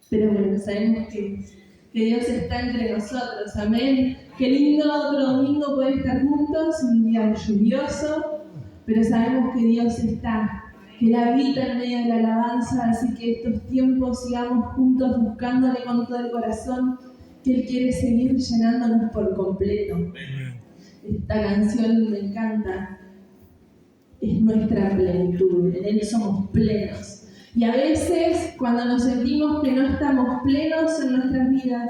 Pero bueno, sabemos que Dios está entre nosotros, amén. Qué lindo otro domingo poder estar juntos, un día lluvioso, pero sabemos que Dios está, que Él habita en medio de la alabanza, así que estos tiempos sigamos juntos buscándole con todo el corazón, que Él quiere seguir llenándonos por completo. Esta canción me encanta, es nuestra plenitud, en Él somos plenos. Y a veces, cuando nos sentimos que no estamos plenos en nuestras vidas,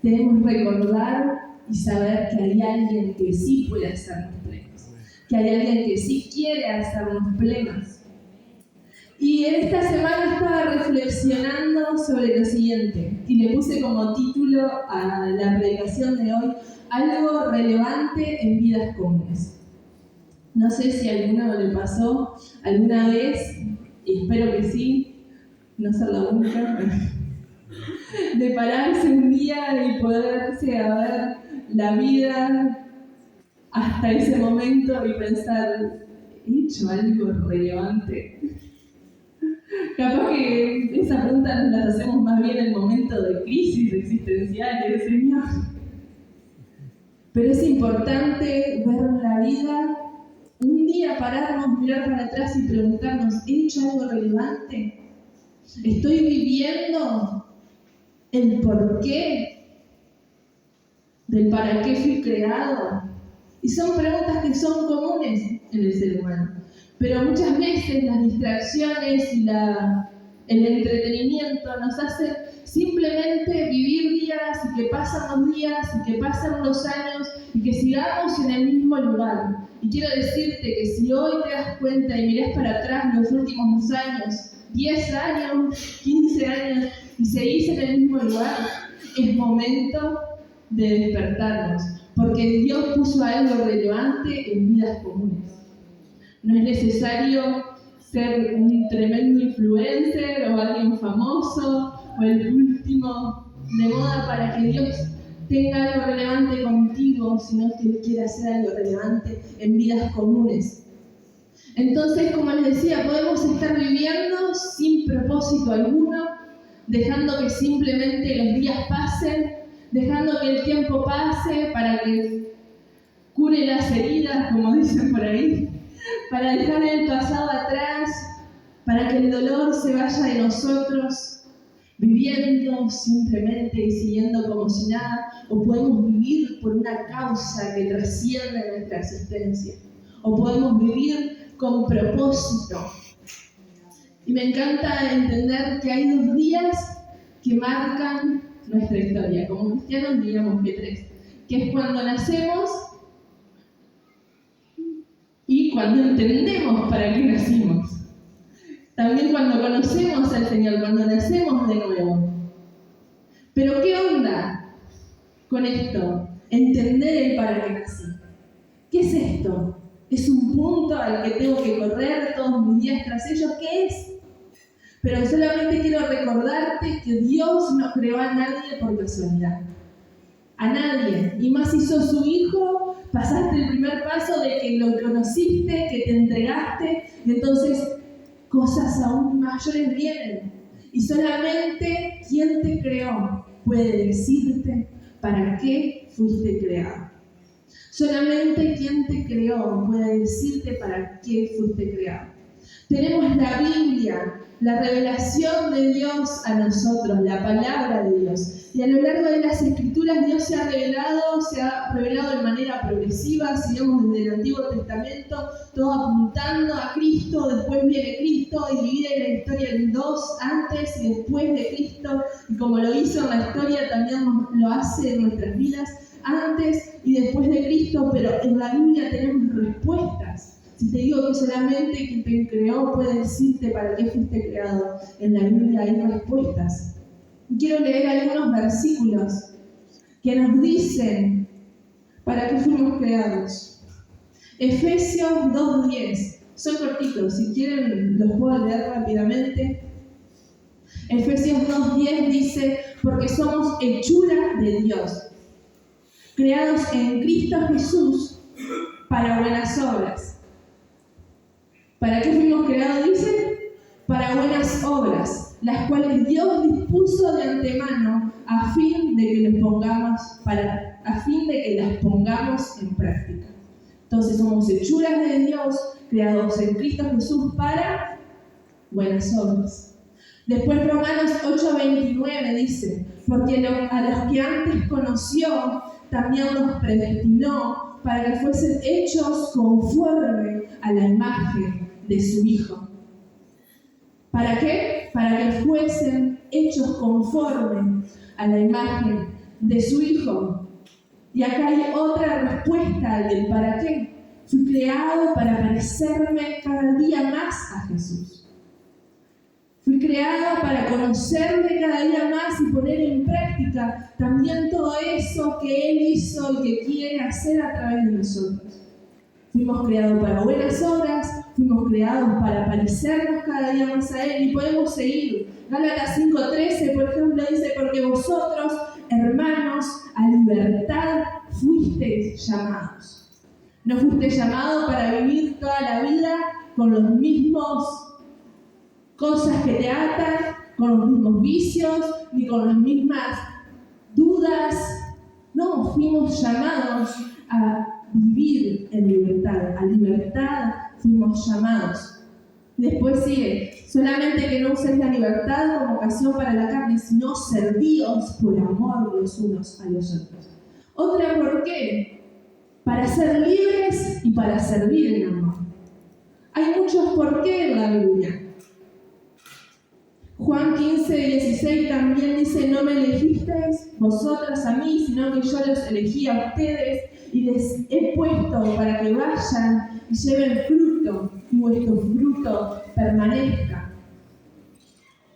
debemos recordar y saber que hay alguien que sí puede hacernos plenos, que hay alguien que sí quiere hacernos plenos. Y en esta semana estaba reflexionando sobre lo siguiente, y le puse como título a la predicación de hoy, algo relevante en vidas comunes. No sé si a alguno le pasó alguna vez, y espero que sí, no ser la única, de pararse un día y poderse a ver la vida hasta ese momento y pensar, ¿he hecho algo relevante? Capaz que esa pregunta nos la hacemos más bien en momentos de crisis existenciales, Señor. Pero es importante ver la vida, un día pararnos, mirar para atrás y preguntarnos, ¿he hecho algo relevante? ¿Estoy viviendo el porqué del para qué fui creado? Y son preguntas que son comunes en el ser humano. Pero muchas veces las distracciones y el entretenimiento nos hacen simplemente vivir días y que pasan los días y que pasan los años y que sigamos en el mismo lugar. Y quiero decirte que si hoy te das cuenta y mirás para atrás los últimos 2 años, 10 años, 15 años y seguís en el mismo lugar, es momento de despertarnos, porque Dios puso algo relevante en vidas comunes. No es necesario ser un tremendo influencer o alguien famoso o el último de moda para que Dios tenga algo relevante contigo, sino que Él quiere hacer algo relevante en vidas comunes. Entonces, como les decía, podemos estar viviendo sin propósito alguno, dejando que simplemente los días pasen, dejando que el tiempo pase para que cure las heridas, como dicen por ahí, para dejar el pasado atrás, para que el dolor se vaya de nosotros, viviendo simplemente y siguiendo como si nada, o podemos vivir por una causa que trasciende nuestra existencia, o podemos vivir con propósito. Y me encanta entender que hay 2 días que marcan nuestra historia. Como cristianos digamos que 3, que es cuando nacemos y cuando entendemos para qué nacimos. También cuando conocemos al Señor, cuando nacemos de nuevo. Pero ¿qué onda con esto? Entender el para qué nací. ¿Qué es esto? ¿Es un punto al que tengo que correr todos mis días tras ellos? ¿Qué es? Pero solamente quiero recordarte que Dios no creó a nadie por casualidad. A nadie. Y más si sos su hijo, pasaste el primer paso de que lo conociste, que te entregaste, y entonces cosas aún mayores vienen. Y solamente quien te creó puede decirte para qué fuiste creado. Solamente quien te creó puede decirte para qué fuiste creado. Tenemos la Biblia, la revelación de Dios a nosotros, la palabra de Dios. Y a lo largo de las Escrituras Dios se ha revelado de manera progresiva, si vemos desde el Antiguo Testamento, todo apuntando a Cristo, después viene Cristo y divide la historia en 2, antes y después de Cristo. Y como lo hizo en la historia, también lo hace en nuestras vidas, antes y después de Cristo, pero en la Biblia tenemos respuestas. Si te digo que solamente quien te creó puede decirte para qué fuiste creado, en la Biblia hay respuestas. Quiero leer algunos versículos que nos dicen para qué fuimos creados. Efesios 2:10. Son cortitos, si quieren los puedo leer rápidamente. Efesios 2:10 dice, porque somos hechura de Dios, creados en Cristo Jesús para buenas obras. ¿Para qué fuimos creados? Dice, para buenas obras, las cuales Dios dispuso de antemano a fin de que las pongamos en práctica. Entonces somos hechuras de Dios, creados en Cristo Jesús para buenas obras. Después Romanos 8:29 dice, porque a los que antes conoció, también los predestinó para que fuesen hechos conforme a la imagen de su Hijo. ¿Para qué? Para que fuesen hechos conforme a la imagen de su Hijo. Y acá hay otra respuesta del para qué. Fui creado para parecerme cada día más a Jesús. Fui creado para conocerle cada día más y poner en práctica también todo eso que Él hizo y que quiere hacer a través de nosotros. Fuimos creados para buenas obras, fuimos creados para parecernos cada día más a Él y podemos seguir. Gálatas 5:13, por ejemplo, dice, porque vosotros, hermanos, a libertad fuisteis llamados. No fuisteis llamados para vivir toda la vida con los mismos cosas que te atan, con los mismos vicios, ni con las mismas dudas. No, fuimos llamados a vivir en libertad. A libertad fuimos llamados. Después sigue, solamente que no uséis la libertad como ocasión para la carne, sino servíos por amor los unos a los otros. Otra, ¿por qué? Para ser libres y para servir en amor. Hay muchos por qué en la Biblia. Juan 15:16 también dice, no me elegisteis vosotras a mí, sino que yo los elegí a ustedes y les he puesto para que vayan y lleven fruto y vuestro fruto permanezca.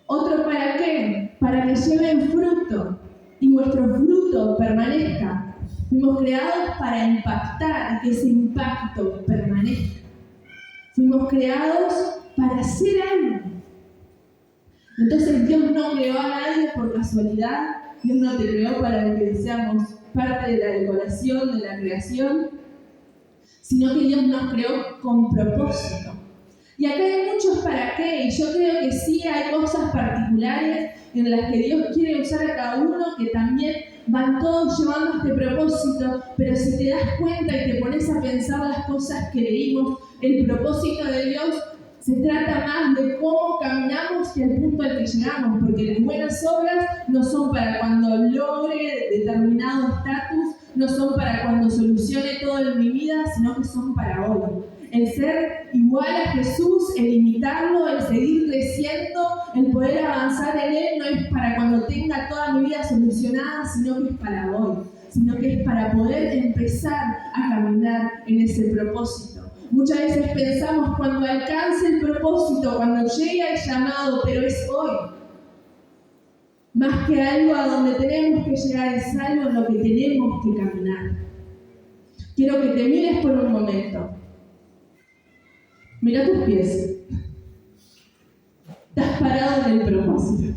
Otro, ¿para qué? Para que lleven fruto y vuestro fruto permanezca. Fuimos creados para impactar y que ese impacto permanezca. Fuimos creados para hacer algo. Entonces Dios no creó a nadie por casualidad, Dios no te creó para que seamos parte de la decoración, de la creación, sino que Dios nos creó con propósito. Y acá hay muchos para qué, y yo creo que sí hay cosas particulares en las que Dios quiere usar a cada uno, que también van todos llevando este propósito, pero si te das cuenta y te pones a pensar las cosas que leímos, el propósito de Dios se trata más de cómo caminamos que al punto al que llegamos, porque las buenas obras no son para cuando logre determinado estatus, no son para cuando solucione todo en mi vida, sino que son para hoy. El ser igual a Jesús, el imitarlo, el seguir creciendo, el poder avanzar en Él, no es para cuando tenga toda mi vida solucionada, sino que es para hoy, sino que es para poder empezar a caminar en ese propósito. Muchas veces pensamos cuando alcance el propósito, cuando llegue el llamado, pero es hoy. Más que algo a donde tenemos que llegar, es algo en lo que tenemos que caminar. Quiero que te mires por un momento. Mira tus pies. Estás parado en el propósito.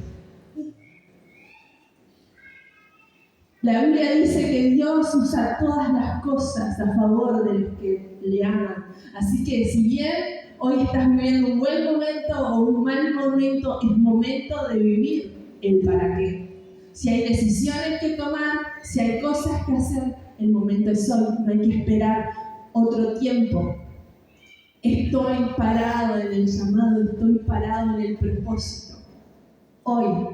La Biblia dice que Dios usa todas las cosas a favor de los que le aman. Así que si bien hoy estás viviendo un buen momento o un mal momento, es momento de vivir el para qué. Si hay decisiones que tomar, si hay cosas que hacer, el momento es hoy. No hay que esperar otro tiempo. Estoy parado en el llamado, estoy parado en el propósito. Hoy.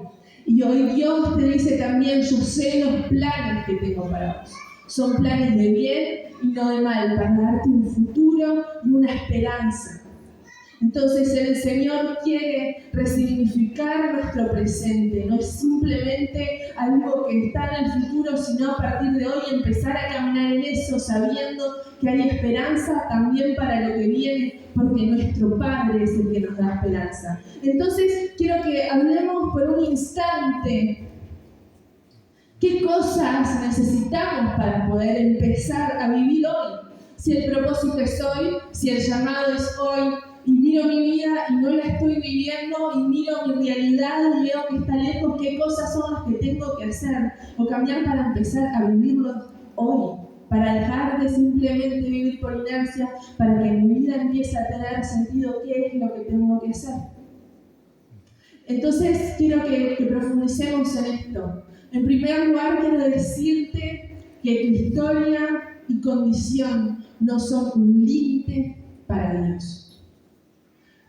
Y hoy Dios te dice también, yo sé los planes que tengo para vos. Son planes de bien y no de mal, para darte un futuro y una esperanza. Entonces el Señor quiere resignificar nuestro presente. No es simplemente algo que está en el futuro, sino a partir de hoy empezar a caminar en eso, sabiendo que hay esperanza también para lo que viene, porque nuestro Padre es el que nos da esperanza. Entonces quiero que hablemos por un instante qué cosas necesitamos para poder empezar a vivir hoy. Si el propósito es hoy, si el llamado es hoy, y miro mi vida y no la estoy viviendo, y miro mi realidad y veo que está lejos, qué cosas son las que tengo que hacer o cambiar para empezar a vivirlo hoy, para dejar de simplemente vivir por inercia, para que mi vida empiece a tener sentido qué es lo que tengo que hacer. Entonces quiero que profundicemos en esto. En primer lugar, quiero decirte que tu historia y condición no son un límite para Dios.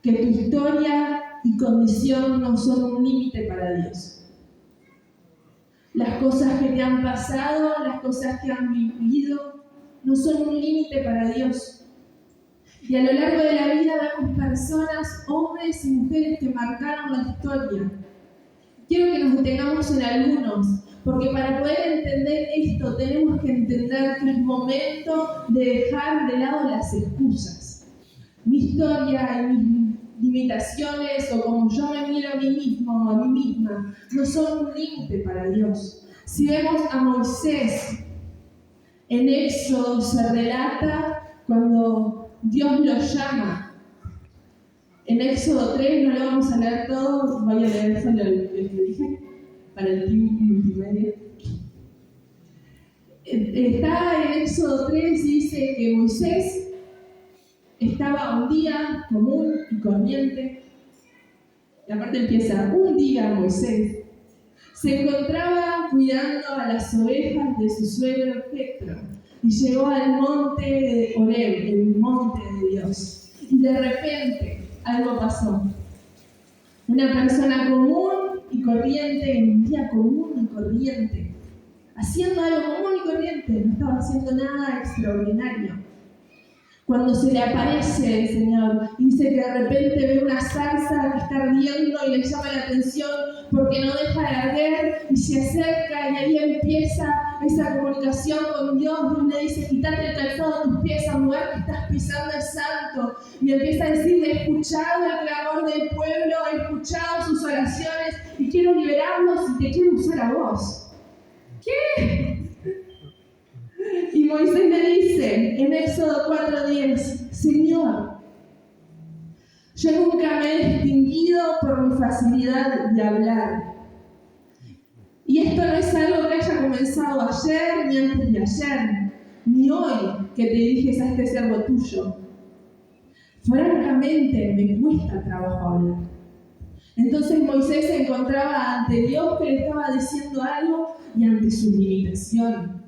Que tu historia y condición no son un límite para Dios. Las cosas que te han pasado, las cosas que han vivido, no son un límite para Dios. Y a lo largo de la vida vemos personas, hombres y mujeres que marcaron la historia. Quiero que nos detengamos en algunos, porque para poder entender esto tenemos que entender que es momento de dejar de lado las excusas. Mi historia y mis limitaciones, o como yo me miro a mí mismo o a mí misma, no son un límite para Dios. Si vemos a Moisés, en Éxodo se relata cuando Dios lo llama. En Éxodo 3, no lo vamos a leer todo, voy a leer solo lo que dije para el team multimedia. Está en Éxodo 3 y dice que Moisés estaba un día común y corriente. Y aparte empieza, un día Moisés se encontraba cuidando a las ovejas de su suegro Jetro y llegó al monte de Horeb, el monte de Dios. Y de repente algo pasó. Una persona común y corriente, en un día común y corriente, haciendo algo común y corriente, no estaba haciendo nada extraordinario. Cuando se le aparece el Señor, dice que de repente ve una zarza que está ardiendo y le llama la atención porque no deja de arder y se acerca y ahí empieza esa comunicación con Dios. Dios le dice, quítate el calzado de tus pies, al lugar que estás pisando es santo. Y empieza a decir, he escuchado el clamor del pueblo, he escuchado sus oraciones y quiero liberarlos y te quiero usar a vos. ¿Qué? Y Moisés le dice en Éxodo 4:10, Señor, yo nunca me he distinguido por mi facilidad de hablar. Y esto no es algo que haya comenzado ayer, ni antes de ayer, ni hoy que te diriges a este siervo tuyo. Francamente, me cuesta trabajo hablar. Entonces Moisés se encontraba ante Dios que le estaba diciendo algo y ante su limitación.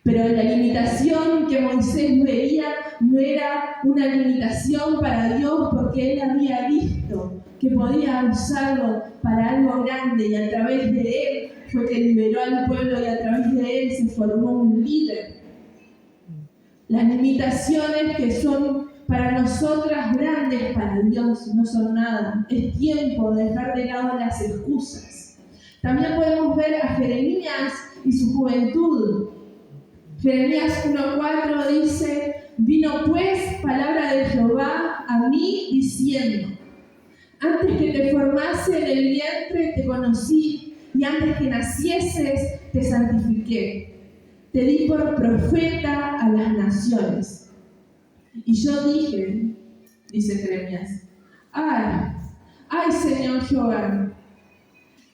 Pero la limitación que Moisés veía no era una limitación para Dios, porque él había visto que podía usarlo para algo grande y a través de él fue que liberó al pueblo y a través de él se formó un líder. Las limitaciones que son para nosotras grandes, para Dios no son nada. Es tiempo de dejar de lado las excusas. También podemos ver a Jeremías y su juventud. Jeremías 1:4 dice, vino pues palabra de Jehová a mí diciendo, antes que te formase en el vientre te conocí, y antes que nacieses te santifiqué. Te di por profeta a las naciones. Y yo dije, dice Jeremías, ay Señor Jehová,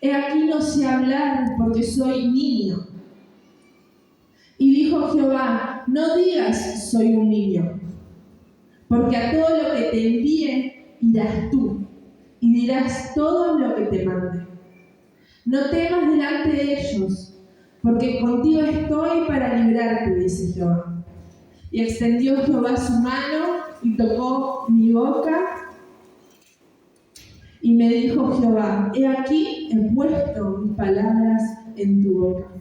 he aquí no sé hablar porque soy niño. Y dijo Jehová, no digas soy un niño, porque a todo lo que te envíe irás tú, y dirás todo lo que te mande. No temas delante de ellos, porque contigo estoy para librarte, dice Jehová. Y extendió Jehová su mano y tocó mi boca, y me dijo Jehová, he aquí he puesto mis palabras en tu boca.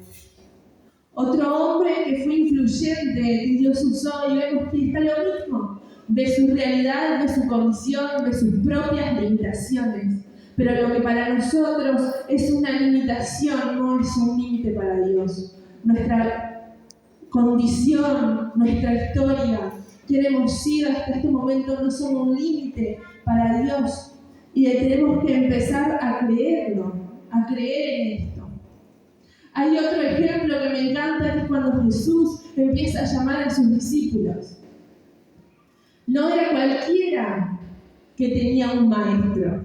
Otro hombre que fue influyente, que Dios usó, y vemos que está lo mismo, de su realidad, de su condición, de sus propias limitaciones. Pero lo que para nosotros es una limitación, no es un límite para Dios. Nuestra condición, nuestra historia, que hemos sido hasta este momento no son un límite para Dios. Y tenemos que empezar a creerlo, a creer en esto. Hay otro ejemplo que me encanta, es cuando Jesús empieza a llamar a sus discípulos. No era cualquiera que tenía un maestro.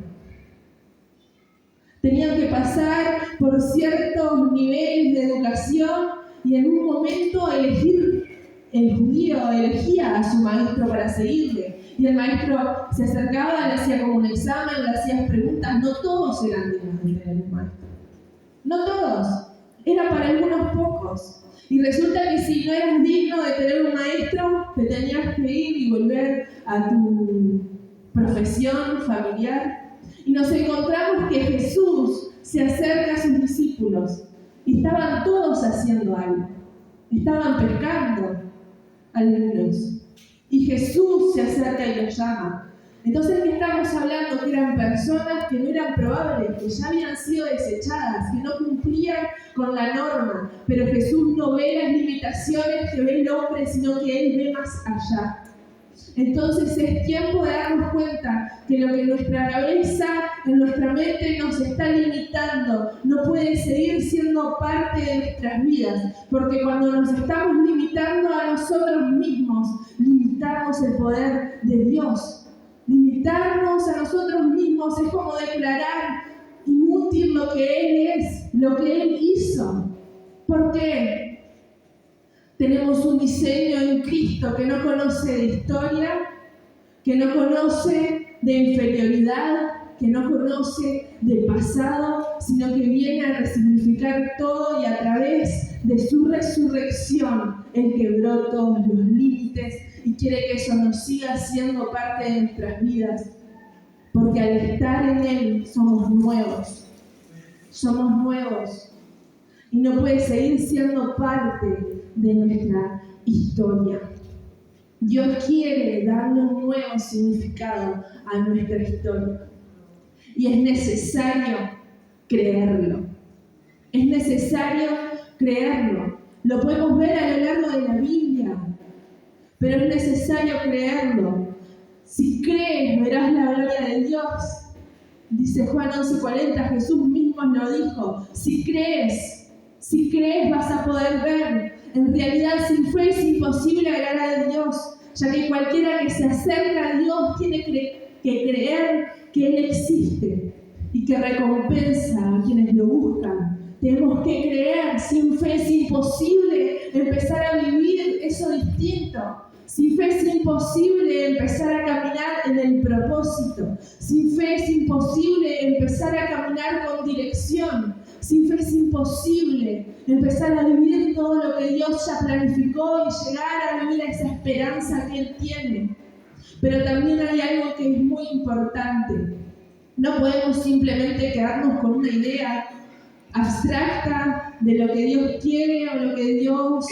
Tenían que pasar por ciertos niveles de educación y en un momento elegir, el judío elegía a su maestro para seguirle. y el maestro se acercaba, le hacía como un examen, le hacía preguntas. No todos eran dignos de tener un maestro. No todos. Era para algunos pocos. Y resulta que si no eras digno de tener un maestro, te tenías que ir y volver a tu profesión familiar. Y nos encontramos que Jesús se acerca a sus discípulos y estaban todos haciendo algo. Estaban pescando algunos. Y Jesús se acerca y los llama. Entonces, ¿qué estamos hablando? Que eran personas que no eran probables, que ya habían sido desechadas, que no cumplían con la norma. Pero Jesús no ve las limitaciones que ve el hombre, sino que Él ve más allá. Entonces es tiempo de darnos cuenta que lo que en nuestra cabeza, en nuestra mente nos está limitando, no puede seguir siendo parte de nuestras vidas, porque cuando nos estamos limitando a nosotros mismos, limitamos el poder de Dios. Limitarnos a nosotros mismos es como declarar inútil lo que Él es, lo que Él hizo. ¿Por qué? Tenemos un diseño en Cristo que no conoce de historia, que no conoce de inferioridad, que no conoce del pasado, sino que viene a resignificar todo y a través de su resurrección Él quebró todos los límites y quiere que eso nos siga siendo parte de nuestras vidas. Porque al estar en Él somos nuevos. Somos nuevos. Y no puede seguir siendo parte de nuestra historia. Dios quiere darle un nuevo significado a nuestra historia. Y es necesario creerlo. Es necesario creerlo. Lo podemos ver a lo largo de la Biblia, pero es necesario creerlo. Si crees, verás la gloria de Dios. Dice Juan 11:40, Jesús mismo lo dijo. Si crees vas a poder ver. En realidad, sin fe es imposible agradar a Dios, ya que cualquiera que se acerca a Dios tiene que creer que Él existe y que recompensa a quienes lo buscan. Tenemos que creer. Sin fe es imposible empezar a vivir eso distinto. Sin fe es imposible empezar a caminar en el propósito. Sin fe es imposible empezar a caminar con dirección. Sin fe es imposible empezar a vivir todo lo que Dios ya planificó y llegar a vivir esa esperanza que Él tiene. Pero también hay algo que es muy importante. No podemos simplemente quedarnos con una idea abstracta de lo que Dios quiere o lo que Dios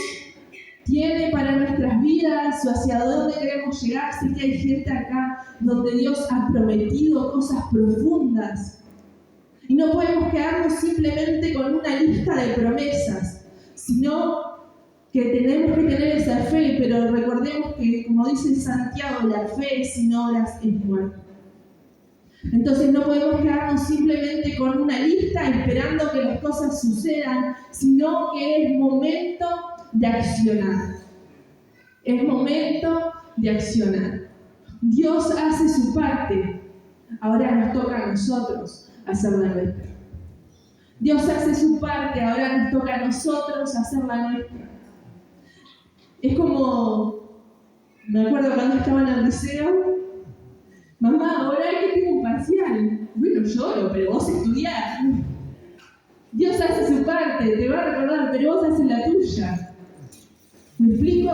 tiene para nuestras vidas o hacia dónde queremos llegar. Sí que hay gente acá donde Dios ha prometido cosas profundas. Y no podemos quedarnos simplemente con una lista de promesas, sino que tenemos que tener esa fe, pero recordemos que, como dice Santiago, la fe sin obras es muerta. Entonces no podemos quedarnos simplemente con una lista esperando que las cosas sucedan, sino que es momento de accionar. Es momento de accionar. Dios hace su parte, ahora nos toca a nosotros hacer la nuestra. Dios hace su parte, ahora nos toca a nosotros hacer la nuestra. Es como, me acuerdo cuando estaba en el liceo, mamá, ahora es que tengo un parcial. Bueno, lloro, pero vos estudiás. Dios hace su parte, te va a recordar, pero vos haces la tuya. ¿Me explico?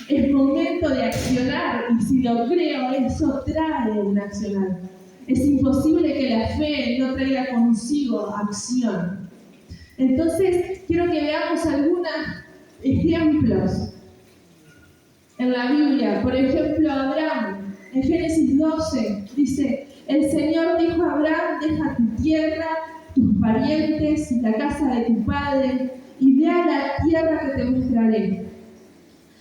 Es momento de accionar, y si lo creo, eso trae un accionar. Es imposible que la fe no traiga consigo acción. Entonces, quiero que veamos algunos ejemplos en la Biblia. Por ejemplo, Abraham, en Génesis 12, dice: el Señor dijo a Abraham, deja tu tierra, tus parientes, la casa de tu padre, y ve a la tierra que te mostraré.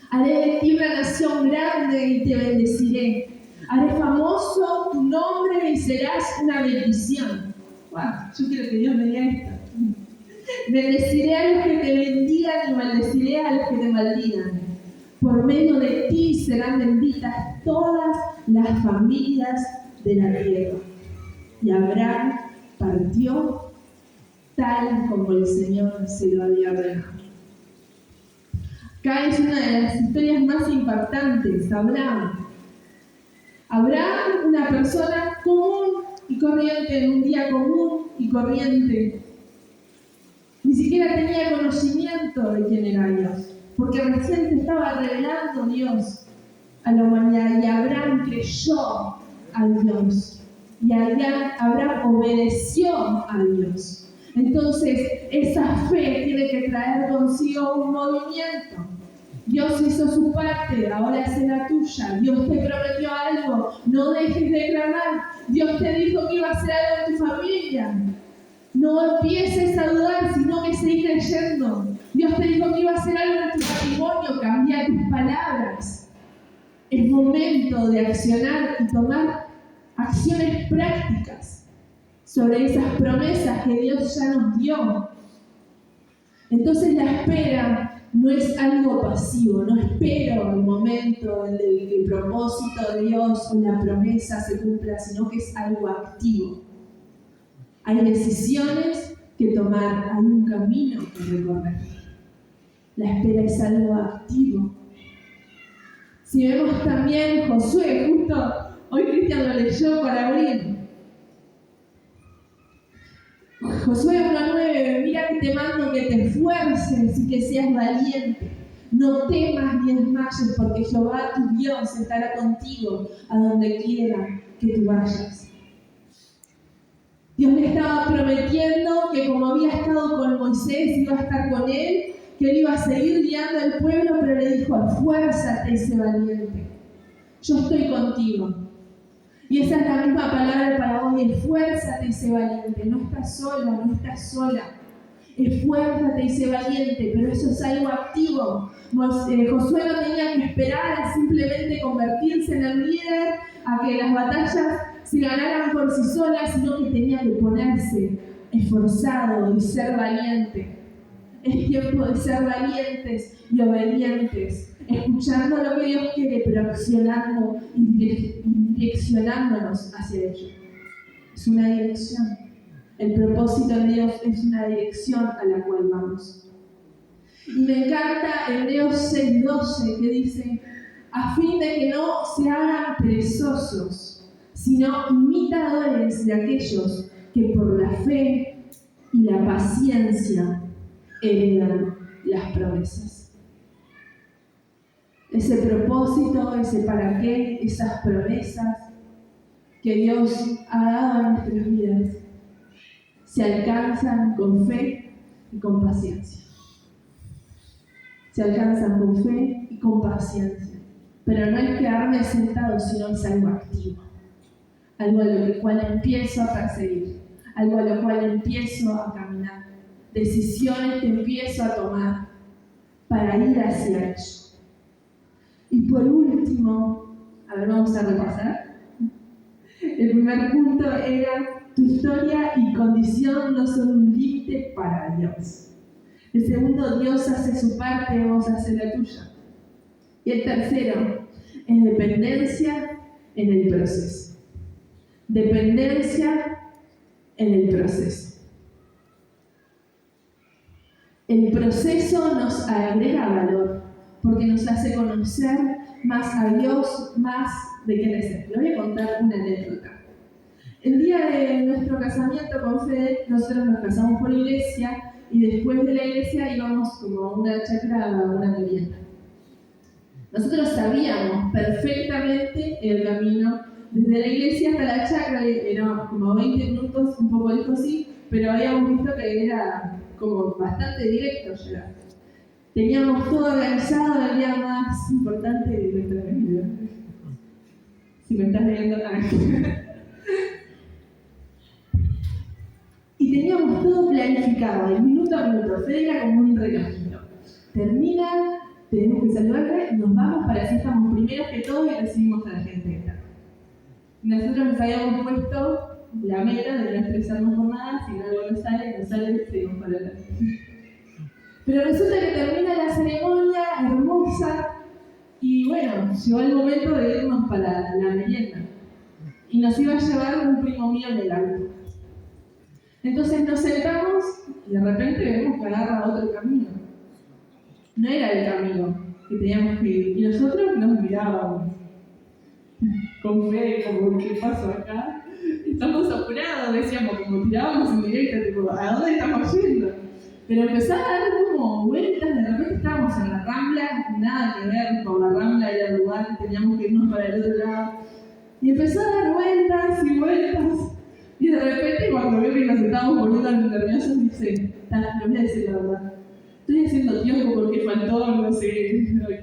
Haré de ti una nación grande y te bendeciré. Haré famoso tu nombre y serás una bendición. Wow, yo quiero que Dios me diga esto. Bendeciré a los que te bendigan y maldeciré a los que te maldigan. Por medio de ti serán benditas todas las familias de la tierra. Y Abraham partió tal como el Señor se lo había ordenado. Acá es una de las historias más impactantes. Abraham, Abraham, una persona común y corriente, en un día común y corriente, ni siquiera tenía conocimiento de quién era Dios, porque recién se estaba revelando Dios a la humanidad, y Abraham creyó a Dios, y Abraham obedeció a Dios. Entonces, esa fe tiene que traer consigo un movimiento. Dios hizo su parte, ahora es la tuya. Dios te prometió algo, no dejes de clamar. Dios te dijo que iba a hacer algo en tu familia. No empieces a dudar, sino que seguí creyendo. Dios te dijo que iba a hacer algo en tu matrimonio, cambia tus palabras. Es momento de accionar y tomar acciones prácticas sobre esas promesas que Dios ya nos dio. Entonces la espera no es algo pasivo, no espero el momento en el que el propósito de Dios o la promesa se cumpla, sino que es algo activo. Hay decisiones que tomar, hay un camino que recorrer. La espera es algo activo. Si vemos también Josué, justo hoy Cristian lo leyó para abrir. Josué 1:9, mira que te mando que te esfuerces y que seas valiente. No temas ni desmayes, porque Jehová tu Dios estará contigo a donde quiera que tú vayas. Dios le estaba prometiendo que como había estado con Moisés, iba a estar con él, que él iba a seguir guiando al pueblo, pero le dijo, esfuérzate y sé valiente. Yo estoy contigo. Y esa es la misma palabra para hoy, esfuérzate y sé valiente. No estás solo, no estás sola. Esfuérzate y sé valiente, pero eso es algo activo. Josué no tenía que esperar a simplemente convertirse en el líder, a que las batallas se ganaran por sí solas, sino que tenía que ponerse esforzado y ser valiente. Es tiempo de ser valientes y obedientes, escuchando lo que Dios quiere, pero accionando y direccionándonos hacia ello. Es una dirección. El propósito de Dios es una dirección a la cual vamos. Y me encanta Hebreos 6:12 que dice, a fin de que no se hagan perezosos, sino imitadores de aquellos que por la fe y la paciencia heredan las promesas. Ese propósito, ese para qué, esas promesas que Dios ha dado a nuestras vidas, se alcanzan con fe y con paciencia. Se alcanzan con fe y con paciencia. Pero no es quedarme sentado, sino es algo activo. Algo a lo cual empiezo a perseguir. Algo a lo cual empiezo a caminar. Decisiones que empiezo a tomar para ir hacia ello. Y por último, a ver, vamos a repasar. El primer punto era: tu historia y condición no son un límite para Dios. El segundo, Dios hace su parte, vos haces la tuya. Y el tercero, es dependencia en el proceso. Dependencia en el proceso. El proceso nos agrega valor, porque nos hace conocer más a Dios, más de quién es Él. Les voy a contar una anécdota. El día de nuestro casamiento con Fede, nosotros nos casamos por iglesia y después de la iglesia íbamos como a una chacra, a una merienda. Nosotros sabíamos perfectamente el camino desde la iglesia hasta la chacra, era como 20 minutos, un poco lejos sí, pero habíamos visto que era como bastante directo llegar. Teníamos todo organizado, el día más importante de nuestra vida. Si me estás leyendo acá. Y teníamos todo planificado, de minuto a minuto. Fede era como un relojito. Termina, tenemos que saludarle, nos vamos para así estamos primeros que todo y recibimos a la gente que está. Nosotros nos habíamos puesto la meta de no estresarnos por nada, si algo no sale, seguimos para adelante. Pero resulta que termina la ceremonia hermosa y bueno, llegó el momento de irnos para la merienda. Y nos iba a llevar un primo mío en el auto. Entonces nos sentamos y de repente vemos que agarra otro camino. No era el camino que teníamos que ir. Y nosotros nos mirábamos. con fe, como, ¿qué pasó acá? Estamos apurados, decíamos, como tirábamos en directo, tipo, ¿a dónde estamos yendo? Pero empezó a dar como vueltas, de repente estábamos en la Rambla, nada que ver, por la Rambla era el lugar, teníamos que irnos para el otro lado. Y empezó a dar vueltas y vueltas. Y de repente, cuando veo que nos estábamos poniendo nerviosos, dice, le voy a decir la verdad. Estoy haciendo tiempo porque faltó, no sé,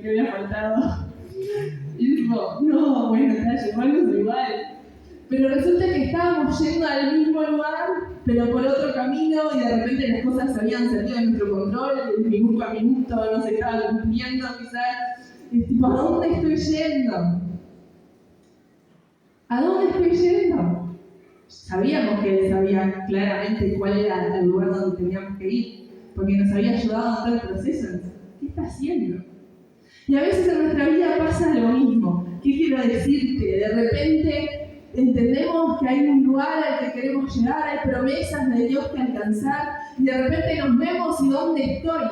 qué había faltado. Y digo, no, bueno, está, llevarnos igual. Pero resulta que estábamos yendo al mismo lugar, pero por otro camino, y de repente las cosas se habían salido de nuestro control, minuto a minuto, no se estaba cumpliendo quizás. Y tipo, ¿a dónde estoy yendo? ¿A dónde estoy yendo? Sabíamos que él sabía claramente cuál era el lugar donde teníamos que ir, porque nos había ayudado en todo el proceso. ¿Qué está haciendo? Y a veces en nuestra vida pasa lo mismo. ¿Qué quiero decirte? De repente entendemos que hay un lugar al que queremos llegar, hay promesas de Dios que alcanzar, y de repente nos vemos y ¿dónde estoy?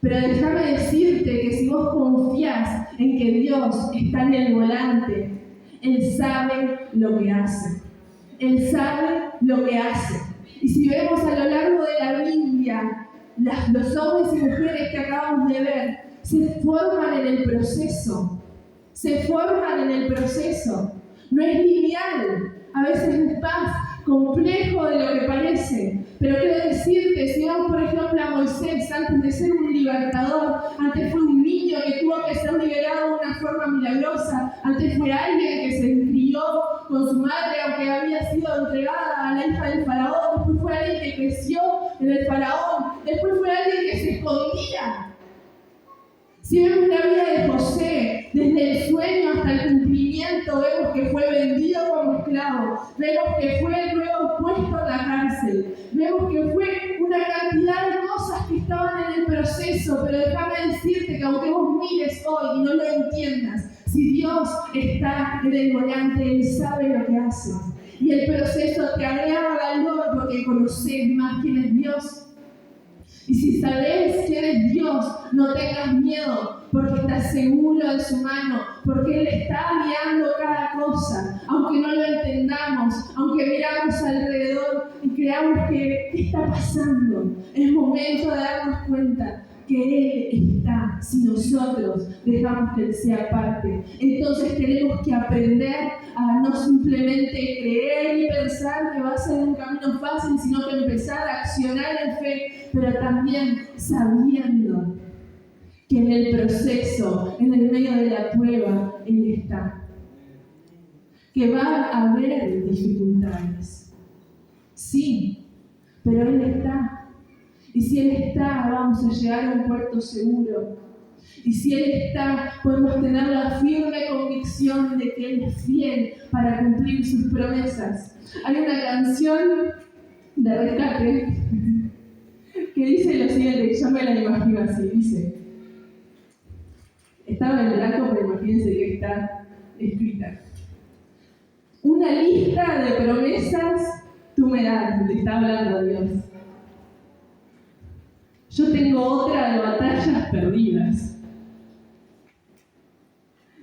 Pero déjame decirte que si vos confías en que Dios está en el volante, Él sabe lo que hace. Él sabe lo que hace. Y si vemos a lo largo de la Biblia, los hombres y mujeres que acabamos de ver se forman en el proceso. Se forman en el proceso. No es lineal, a veces es más complejo de lo que parece. Pero quiero decirte, si vamos por ejemplo a Moisés, antes de ser un libertador, antes fue un niño que tuvo que ser liberado de una forma milagrosa, antes fue alguien que se crió con su madre, aunque había sido entregada a la hija del faraón, después fue alguien que creció en el faraón, después fue alguien que se escondía. Si vemos la vida de José, desde el sueño hasta el cumplimiento, vemos que fue vendido como esclavo, vemos que fue luego puesto en la cárcel, vemos que fue una cantidad de cosas que estaban en el proceso, pero déjame decirte que aunque vos mires hoy y no lo entiendas, si Dios está en el volante, Él sabe lo que hace. Y el proceso te agrega valor porque conoces más quién es Dios. Y si sabes quién es Dios, no tengas miedo, porque estás seguro de su mano, porque Él está guiando cada cosa, aunque no lo entendamos, aunque miramos alrededor y creamos que ¿qué está pasando? Es momento de darnos cuenta que Él está, si nosotros dejamos que Él sea parte. Entonces tenemos que aprender a no simplemente creer y pensar que va a ser un camino fácil, sino que empezar a accionar en fe, pero también sabiendo que en el proceso, en el medio de la prueba, Él está. Que va a haber dificultades. Sí, pero Él está. Y si Él está, vamos a llegar a un puerto seguro. Y si Él está, podemos tener la firme convicción de que Él es fiel para cumplir sus promesas. Hay una canción de Rescate que dice lo siguiente, que yo me la imagino así, dice, estaba en blanco, pero imagínense que está escrita. Una lista de promesas tú me das, te está hablando Dios. Yo tengo otra de batallas perdidas.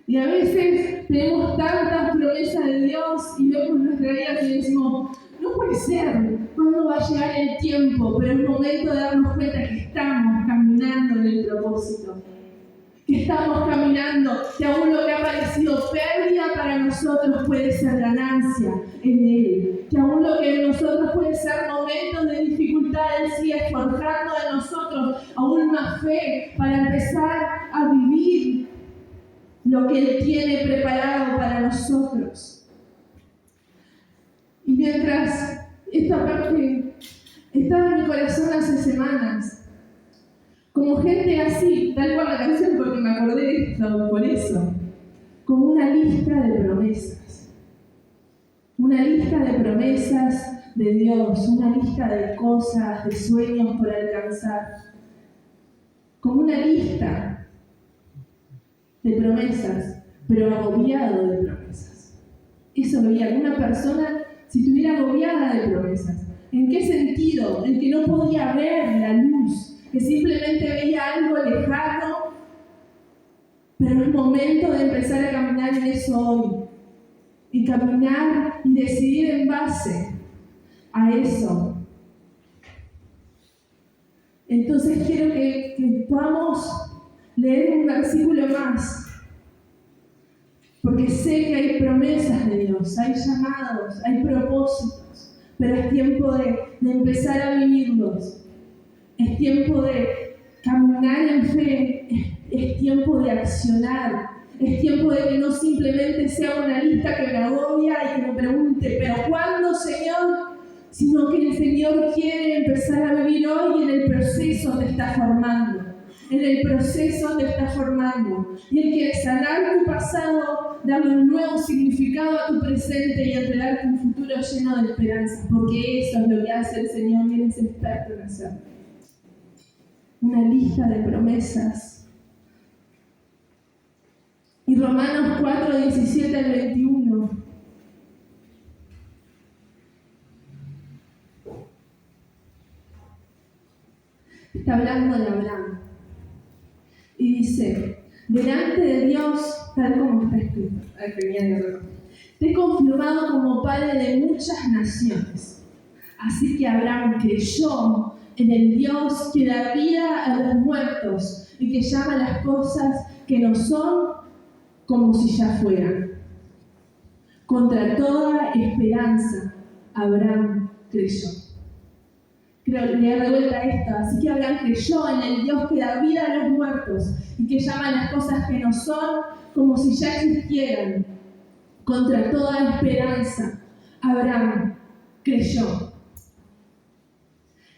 Y a veces tenemos tantas promesas de Dios y vemos nuestra vida y decimos, no puede ser, ¿cuándo va a llegar el tiempo? Pero es momento de darnos cuenta que estamos caminando en el propósito. Que estamos caminando, que aún lo que ha parecido pérdida para nosotros puede ser ganancia en Él. Que aún lo que en nosotros puede ser momentos de dificultad, Él sigue forjando en nosotros aún más fe para empezar a vivir lo que Él tiene preparado para nosotros. Y mientras esta parte estaba en mi corazón hace semanas, como gente así, tal cual la canción porque me acordé de esto, por eso, como una lista de promesas. Una lista de promesas de Dios, una lista de cosas, de sueños por alcanzar. Como una lista de promesas, pero agobiado de promesas. Eso veía una persona si estuviera agobiada de promesas. ¿En qué sentido? En que no podía ver la luz, que simplemente veía algo lejano Pero es momento de empezar a caminar en eso hoy. Y caminar y decidir en base a eso. Entonces quiero que podamos leer un versículo más. Porque sé que hay promesas de Dios, hay llamados, hay propósitos. Pero es tiempo de empezar a vivirlos. Es tiempo de caminar en fe. Es tiempo de accionar. Es tiempo de que no simplemente sea una lista que me agobia y que me pregunte, ¿pero cuándo, Señor? Sino que el Señor quiere empezar a vivir hoy y en el proceso te está formando. En el proceso te está formando. Y Él quiere sanar tu pasado, darle un nuevo significado a tu presente y entregarte un futuro lleno de esperanza. Porque eso es lo que hace el Señor y Él es experto en hacer. Una lista de promesas. Y Romanos 4, 17 al 21. Está hablando de Abraham. Y dice, delante de Dios, tal como está escrito, te he confirmado como padre de muchas naciones. Así que Abraham creyó en el Dios que da vida a los muertos y que llama las cosas que no son como si ya fueran. Contra toda esperanza, Abraham creyó. Creo le da vuelta a esto. Así que Abraham creyó en el Dios que da vida a los muertos y que llama las cosas que no son como si ya existieran. Contra toda esperanza, Abraham creyó.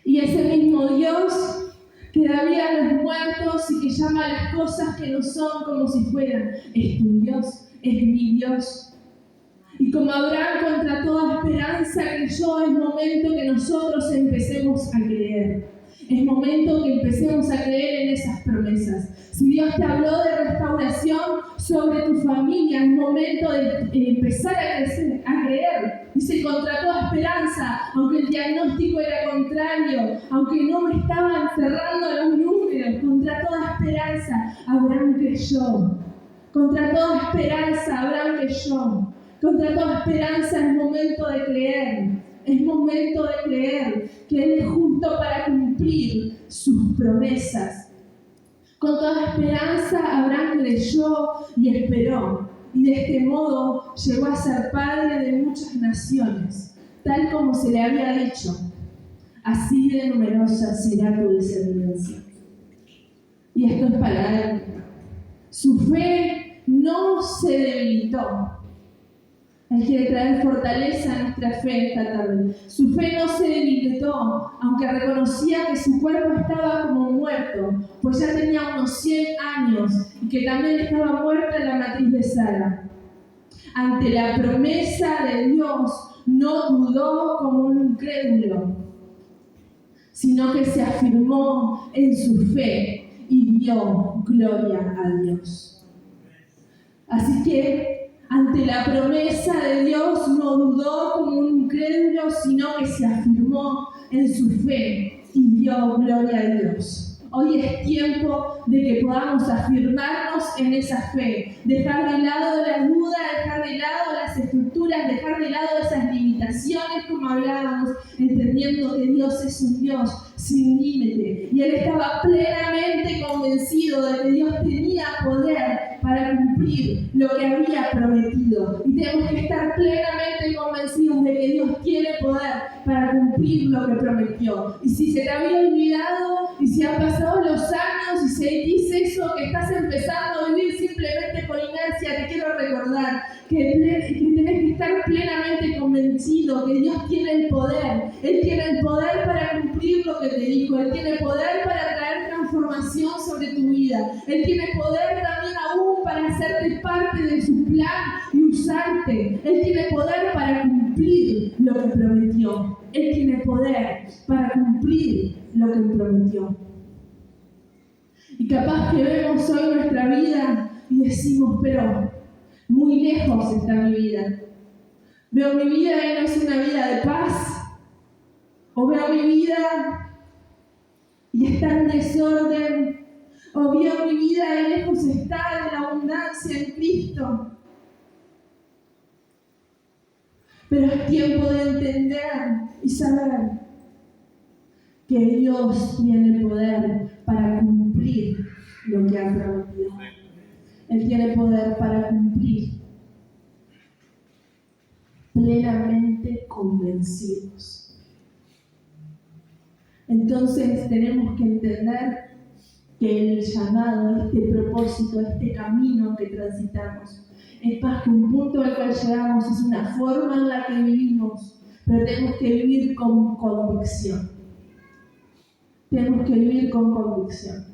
Y ese mismo Dios que da vida a los muertos y que llama las cosas que no son como si fueran, es tu Dios, es mi Dios. Y como Abraham contra toda esperanza creyó, es momento que nosotros empecemos a creer. Es momento que empecemos a creer en esas promesas. Si Dios te habló de restauración sobre tu familia, es momento de empezar a creer. Dice, contra toda esperanza, aunque el diagnóstico era contrario, aunque no me estaban cerrando los números, contra toda esperanza, Abraham creyó. Contra toda esperanza, Abraham creyó. Contra toda esperanza es momento de creer. Es momento de creer que Él es justo para cumplir sus promesas. Con toda esperanza, Abraham creyó y esperó. Y de este modo llegó a ser padre de muchas naciones, tal como se le había dicho. Así de numerosa será tu descendencia. Y esto es para él. Su fe no se debilitó. Él quiere traer fortaleza a nuestra fe esta tarde. Su fe no se debilitó, aunque reconocía que su cuerpo estaba como muerto, pues ya tenía unos 100 años y que también estaba muerta en la matriz de Sara. Ante la promesa de Dios, no dudó como un incrédulo, sino que se afirmó en su fe y dio gloria a Dios. Así que, ante la promesa de Dios, no dudó como un incrédulo, sino que se afirmó en su fe y dio gloria a Dios. Hoy es tiempo de que podamos afirmarnos en esa fe, dejar de lado la duda, dejar de lado las estructuras, dejar de lado esas limitaciones como hablábamos, entendiendo que Dios es un Dios sin límite. Y él estaba plenamente convencido de que Dios tenía poder para cumplir lo que había prometido. Y tenemos que estar plenamente convencidos de que Dios tiene poder para cumplir lo que prometió. Y si se te había olvidado, y si han pasado los años, y se dice eso, que estás empezando a vivir simplemente por inercia, te quiero recordar que tenés que estar plenamente convencido que Dios tiene el poder. Él tiene el poder para cumplir lo que te dijo. Él tiene poder para traer transformación sobre tu vida. Él tiene poder también aún para hacerte parte de su plan y usarte. Él tiene poder para cumplir lo que prometió. Él tiene poder para cumplir lo que prometió. Y capaz que vemos hoy nuestra vida y decimos, pero muy lejos está mi vida. Veo mi vida y no es una vida de paz. O veo mi vida y está en desorden. Oh Dios, mi vida de lejos está de la abundancia en Cristo. Pero es tiempo de entender y saber que Dios tiene poder para cumplir lo que ha prometido. Él tiene poder para cumplir. Plenamente convencidos. Entonces tenemos que entender que el llamado, este propósito, este camino que transitamos, es más que un punto al cual llegamos, es una forma en la que vivimos, pero tenemos que vivir con convicción. Tenemos que vivir con convicción.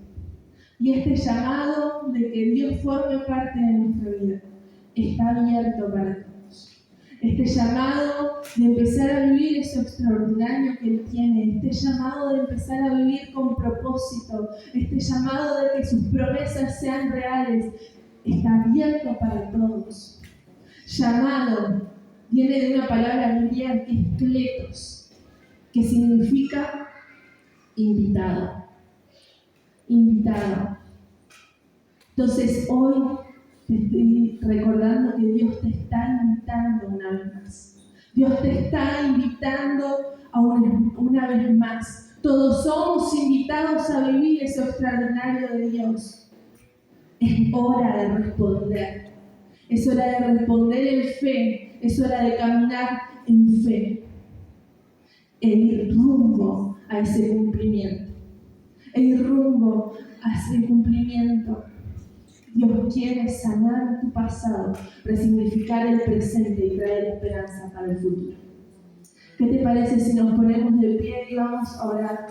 Y este llamado de que Dios forme parte de nuestra vida está abierto para todos. Este llamado de empezar a vivir eso extraordinario que Él tiene, este llamado de empezar a vivir con propósito, este llamado de que sus promesas sean reales, está abierto para todos. Llamado viene de una palabra griega que es kletos, que significa invitado. Invitado. Entonces hoy te estoy recordando que Dios te está invitando una vez más. Dios te está invitando una vez más. Todos somos invitados a vivir eso extraordinario de Dios. Es hora de responder. Es hora de responder en fe. Es hora de caminar en fe. E ir rumbo a ese cumplimiento. E ir rumbo a ese cumplimiento. Dios quiere sanar tu pasado, resignificar el presente y traer esperanza para el futuro. ¿Qué te parece si nos ponemos de pie y vamos a orar?